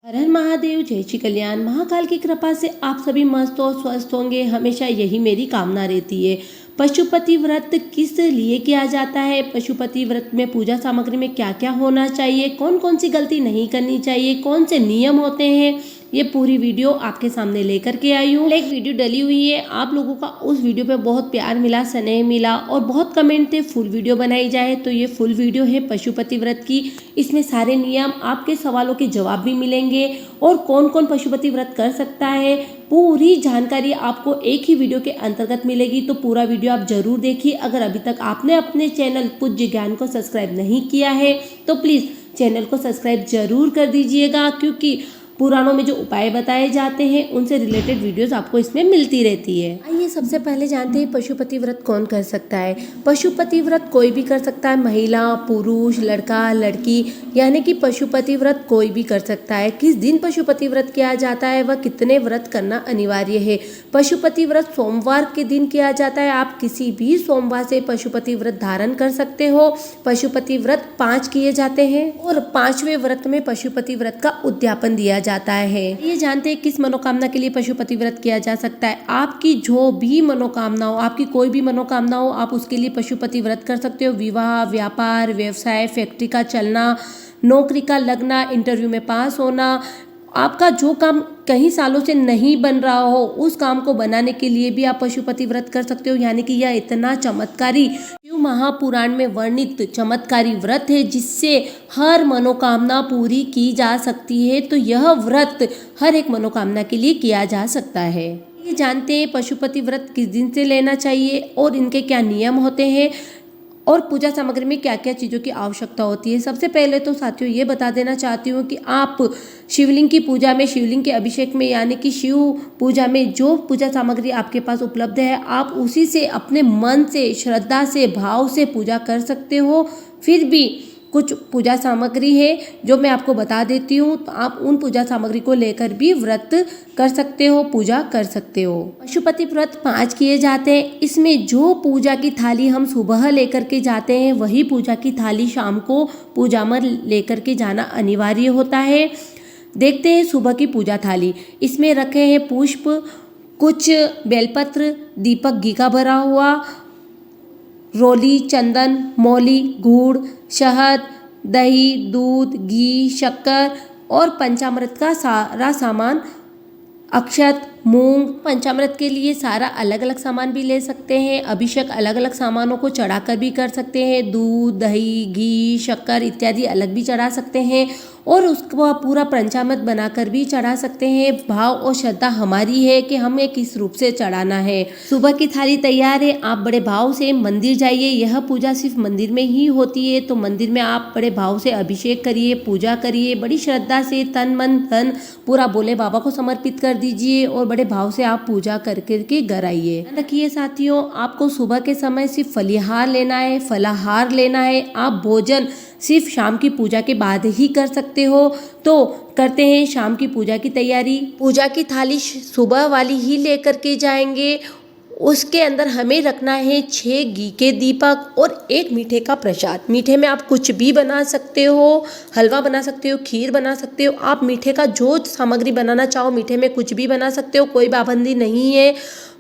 हर हर महादेव, जय श्री कल्याण। महाकाल की कृपा से आप सभी मस्त और स्वस्थ होंगे, हमेशा यही मेरी कामना रहती है। पशुपति व्रत किस लिए किया जाता है, पशुपति व्रत में पूजा सामग्री में क्या क्या होना चाहिए, कौन कौन सी गलती नहीं करनी चाहिए, कौन से नियम होते हैं, ये पूरी वीडियो आपके सामने लेकर के आई हूँ। एक वीडियो डली हुई है, आप लोगों का उस वीडियो पे बहुत प्यार मिला, स्नेह मिला और बहुत कमेंट थे फुल वीडियो बनाई जाए, तो ये फुल वीडियो है पशुपति व्रत की। इसमें सारे नियम, आपके सवालों के जवाब भी मिलेंगे और कौन कौन पशुपति व्रत कर सकता है, पूरी जानकारी आपको एक ही वीडियो के अंतर्गत मिलेगी। तो पूरा वीडियो आप जरूर देखिए। अगर अभी तक आपने अपने चैनल पूज्य ज्ञान को सब्सक्राइब नहीं किया है तो प्लीज़ चैनल को सब्सक्राइब जरूर कर दीजिएगा, क्योंकि पुराणों में जो उपाय बताए जाते हैं उनसे रिलेटेड वीडियोस आपको इसमें मिलती रहती है। आइए सबसे पहले जानते हैं पशुपति व्रत कौन कर सकता है। पशुपति व्रत कोई भी कर सकता है, महिला, पुरुष, लड़का, लड़की, यानी कि पशुपति व्रत कोई भी कर सकता है। किस दिन पशुपति व्रत किया जाता है, वह कितने व्रत करना अनिवार्य है। पशुपति व्रत सोमवार के दिन किया जाता है। आप किसी भी सोमवार से पशुपति व्रत धारण कर सकते हो। पशुपति व्रत 5 किए जाते हैं और 5वें व्रत में पशुपति व्रत का उद्यापन दिया जाता है। ये जानते हैं किस मनोकामना के लिए पशुपति व्रत किया जा सकता है। आपकी जो भी मनोकामना हो, आपकी कोई भी मनोकामना हो, आप उसके लिए पशुपति व्रत कर सकते हो। विवाह, व्यापार, व्यवसाय, फैक्ट्री का चलना, नौकरी का लगना, इंटरव्यू में पास होना, आपका जो काम कई सालों से नहीं बन रहा हो, उस काम को बनाने के लिए भी आप पशुपति व्रत कर सकते हो। यानी कि यह इतना चमत्कारी शिव महापुराण में वर्णित चमत्कारी व्रत है जिससे हर मनोकामना पूरी की जा सकती है। तो यह व्रत हर एक मनोकामना के लिए किया जा सकता है। ये जानते हैं पशुपति व्रत किस दिन से लेना चाहिए और इनके क्या नियम होते हैं और पूजा सामग्री में क्या क्या चीज़ों की आवश्यकता होती है। सबसे पहले तो साथियों ये बता देना चाहती हूँ कि आप शिवलिंग की पूजा में, शिवलिंग के अभिषेक में, यानी कि शिव पूजा में जो पूजा सामग्री आपके पास उपलब्ध है, आप उसी से अपने मन से, श्रद्धा से, भाव से पूजा कर सकते हो। फिर भी कुछ पूजा सामग्री है जो मैं आपको बता देती हूँ, तो आप उन पूजा सामग्री को लेकर भी व्रत कर सकते हो, पूजा कर सकते हो। पशुपति व्रत 5 किए जाते हैं। इसमें जो पूजा की थाली हम सुबह लेकर के जाते हैं, वही पूजा की थाली शाम को पूजा में लेकर के जाना अनिवार्य होता है। देखते हैं सुबह की पूजा थाली। इसमें रखे हैं पुष्प, कुछ बेलपत्र, दीपक घी का भरा हुआ, रोली, चंदन, मौली, गुड़, शहद, दही, दूध, घी, शक्कर और पंचामृत का सारा सामान, अक्षत, मूंग। पंचामृत के लिए सारा अलग अलग सामान भी ले सकते हैं। अभिषेक अलग अलग सामानों को चढ़ाकर भी कर सकते हैं। दूध, दही, घी, शक्कर इत्यादि अलग भी चढ़ा सकते हैं और उसको पूरा पंचामृत बनाकर भी चढ़ा सकते हैं। भाव और श्रद्धा हमारी है कि हमें किस रूप से चढ़ाना है। सुबह की थाली तैयार है, आप बड़े भाव से मंदिर जाइए। यह पूजा सिर्फ मंदिर में ही होती है, तो मंदिर में आप बड़े भाव से अभिषेक करिए, पूजा करिए, बड़ी श्रद्धा से तन मन धन पूरा भोले बाबा को समर्पित कर दीजिए और बड़े भाव से आप पूजा करके घर आइए। रखिए साथियों, आपको सुबह के समय सिर्फ फलिहार लेना है, फलाहार लेना है। आप भोजन सिर्फ शाम की पूजा के बाद ही कर सकते हो। तो करते हैं शाम की पूजा की तैयारी। पूजा की थाली सुबह वाली ही लेकर के जाएंगे। उसके अंदर हमें रखना है 6 घी के दीपक और 1 मीठे का प्रसाद। मीठे में आप कुछ भी बना सकते हो, हलवा बना सकते हो, खीर बना सकते हो। आप मीठे का जो सामग्री बनाना चाहो मीठे में कुछ भी बना सकते हो, कोई पाबंदी नहीं है।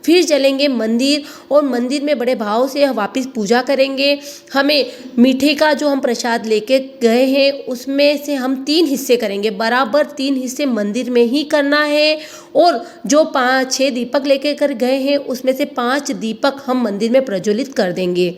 फिर चलेंगे मंदिर और मंदिर में बड़े भाव से वापस पूजा करेंगे। हमें मीठे का जो हम प्रसाद लेके गए हैं उसमें से हम 3 हिस्से करेंगे, बराबर 3 हिस्से मंदिर में ही करना है। और जो 5-6 दीपक लेके कर गए हैं उसमें से 5 दीपक हम मंदिर में प्रज्वलित कर देंगे।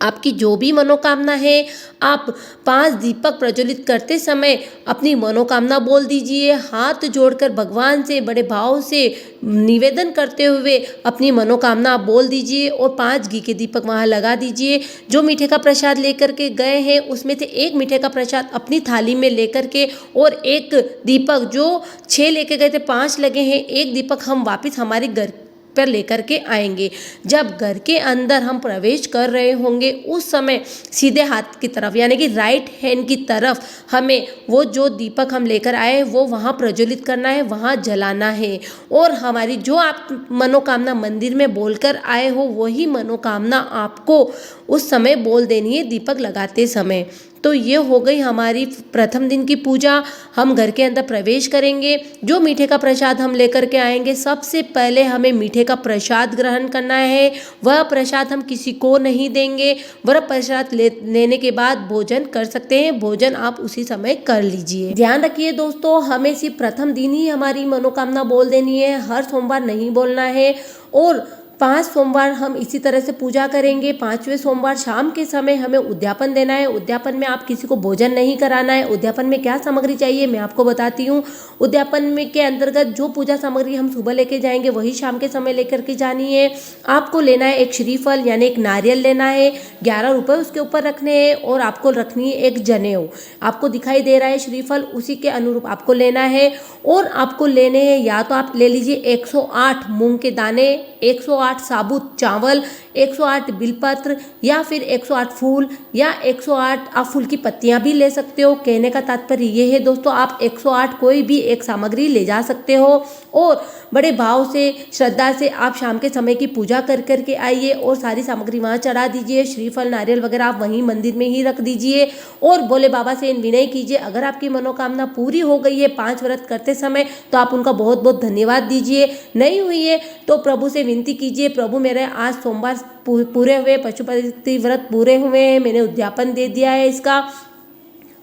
आपकी जो भी मनोकामना है, आप 5 दीपक प्रज्वलित करते समय अपनी मनोकामना बोल दीजिए। हाथ जोड़कर भगवान से बड़े भाव से निवेदन करते हुए अपनी मनोकामना बोल दीजिए और 5 घी के दीपक वहाँ लगा दीजिए। जो मीठे का प्रसाद लेकर के गए हैं उसमें से 1 मीठे का प्रसाद अपनी थाली में लेकर के और 1 दीपक, जो 6 लेके गए थे 5 लगे हैं, 1 दीपक हम वापस हमारे घर पर लेकर के आएंगे। जब घर के अंदर हम प्रवेश कर रहे होंगे उस समय सीधे हाथ की तरफ, यानी कि राइट हैंड की तरफ, हमें वो जो दीपक हम लेकर आए वो वहाँ प्रज्वलित करना है, वहाँ जलाना है। और हमारी जो आप मनोकामना मंदिर में बोलकर आए हो वही मनोकामना आपको उस समय बोल देनी है दीपक लगाते समय। तो ये हो गई हमारी प्रथम दिन की पूजा। हम घर के अंदर प्रवेश करेंगे, जो मीठे का प्रसाद हम लेकर के आएंगे, सबसे पहले हमें मीठे का प्रसाद ग्रहण करना है। वह प्रसाद हम किसी को नहीं देंगे। वह प्रसाद लेने के बाद भोजन कर सकते हैं। भोजन आप उसी समय कर लीजिए। ध्यान रखिए दोस्तों, हमें सिर्फ प्रथम दिन ही हमारी मनोकामना बोल देनी है, हर सोमवार नहीं बोलना है। और 5 सोमवार हम इसी तरह से पूजा करेंगे। 5वें सोमवार शाम के समय हमें उद्यापन देना है। उद्यापन में आप किसी को भोजन नहीं कराना है। उद्यापन में क्या सामग्री चाहिए मैं आपको बताती हूँ। उद्यापन में के अंतर्गत जो पूजा सामग्री हम सुबह लेके जाएंगे वही शाम के समय लेकर के जानी है। आपको लेना है एक श्रीफल यानी एक नारियल लेना है, 11 रुपये उसके ऊपर रखने हैं, और आपको रखनी है एक जनेऊ। आपको दिखाई दे रहा है श्रीफल, उसी के अनुरूप आपको लेना है। और आपको लेने हैं, या तो आप ले लीजिए 108 मूंग के दाने, 108 साबुत चावल, 108 बिलपत्र, या फिर 108 फूल, या 108 आप फूल की पत्तियां भी ले सकते हो। कहने का तात्पर्य ये है दोस्तों, आप 108 कोई भी एक सामग्री ले जा सकते हो। और बड़े भाव से, श्रद्धा से आप शाम के समय की पूजा कर करके आइए और सारी सामग्री वहाँ चढ़ा दीजिए। श्रीफल नारियल वगैरह आप वहीं मंदिर में ही रख दीजिए और भोले बाबा से विनय कीजिए। अगर आपकी मनोकामना पूरी हो गई है 5 व्रत करते समय, तो आप उनका बहुत बहुत धन्यवाद दीजिए। नहीं हुई है तो प्रभु से विनती कीजिए, प्रभु मेरे आज सोमवार पूरे हुए, पशुपति व्रत पूरे हुए हैं, मैंने उद्यापन दे दिया है इसका,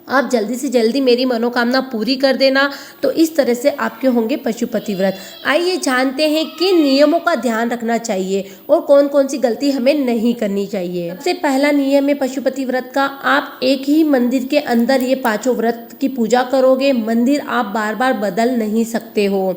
आप जल्दी से जल्दी मेरी मनोकामना पूरी कर देना। तो इस तरह से आपके होंगे पशुपति व्रत। आइए जानते हैं किन नियमों का ध्यान रखना चाहिए और कौन कौन सी गलती हमें नहीं करनी चाहिए। सबसे पहला नियम है पशुपति व्रत का, आप एक ही मंदिर के अंदर ये 5 व्रत की पूजा करोगे। मंदिर आप बार बार बदल नहीं सकते हो।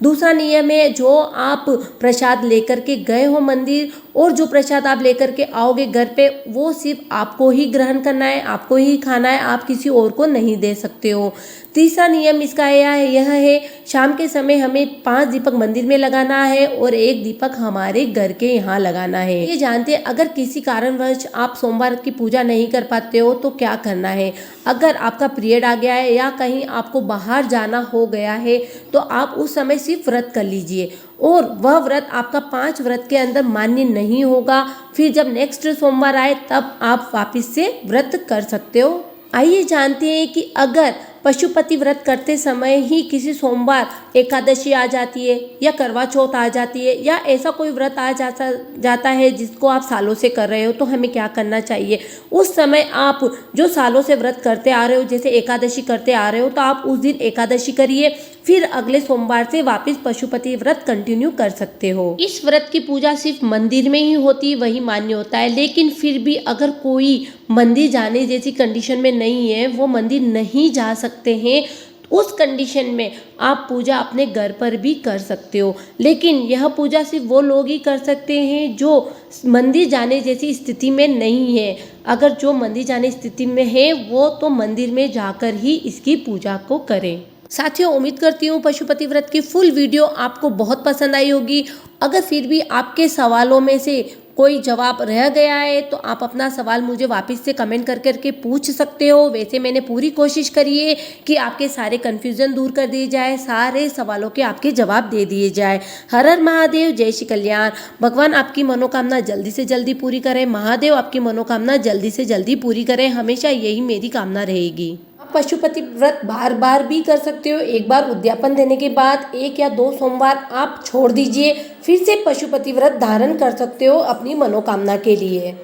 दूसरा नियम है, जो आप प्रसाद लेकर के गए हो मंदिर, और जो प्रसाद आप लेकर के आओगे घर पे, वो सिर्फ आपको ही ग्रहण करना है, आपको ही खाना है, आप किसी और को नहीं दे सकते हो। तीसरा नियम इसका यह है, शाम के समय हमें 5 दीपक मंदिर में लगाना है और 1 दीपक हमारे घर के यहाँ लगाना है। ये जानते हैं, अगर किसी कारणवश आप सोमवार की पूजा नहीं कर पाते हो तो क्या करना है। अगर आपका पीरियड आ गया है या कहीं आपको बाहर जाना हो गया है तो आप उस समय सिर्फ व्रत कर लीजिए, और वह व्रत आपका 5 व्रत के अंदर मान्य नहीं होगा। फिर जब नेक्स्ट सोमवार आए तब आप वापस से व्रत कर सकते हो। आइए जानते हैं कि अगर पशुपति व्रत करते समय ही किसी सोमवार एकादशी आ जाती है या करवा चौथ आ जाती है या ऐसा कोई व्रत आ जाता है जिसको आप सालों से कर रहे हो, तो हमें क्या करना चाहिए। उस समय आप जो सालों से व्रत करते आ रहे हो, जैसे एकादशी करते आ रहे हो, तो आप उस दिन एकादशी करिए, फिर अगले सोमवार से वापस पशुपति व्रत कंटिन्यू कर सकते हो। इस व्रत की पूजा सिर्फ मंदिर में ही होती, वही मान्य होता है। लेकिन फिर भी अगर कोई मंदिर जाने जैसी कंडीशन में नहीं है, वो मंदिर नहीं जा सकते हैं, उस कंडीशन में आप पूजा अपने घर पर भी कर सकते हो। लेकिन यह पूजा सिर्फ वो लोग ही कर सकते हैं जो मंदिर जाने जैसी स्थिति में नहीं है। अगर जो मंदिर जाने स्थिति में है वो तो मंदिर में जाकर ही इसकी पूजा को करें। साथियों, उम्मीद करती हूँ पशुपति व्रत की फुल वीडियो आपको बहुत पसंद आई होगी। अगर फिर भी आपके सवालों में से कोई जवाब रह गया है तो आप अपना सवाल मुझे वापस से कमेंट कर करके पूछ सकते हो। वैसे मैंने पूरी कोशिश करी है कि आपके सारे कन्फ्यूज़न दूर कर दिए जाए, सारे सवालों के आपके जवाब दे दिए जाए। हर हर महादेव, जय श्री कल्याण। भगवान आपकी मनोकामना जल्दी से जल्दी पूरी करें। महादेव आपकी मनोकामना जल्दी से जल्दी पूरी करें, हमेशा यही मेरी कामना रहेगी। पशुपति व्रत बार बार भी कर सकते हो। एक बार उद्यापन देने के बाद 1 या 2 सोमवार आप छोड़ दीजिए, फिर से पशुपति व्रत धारण कर सकते हो अपनी मनोकामना के लिए।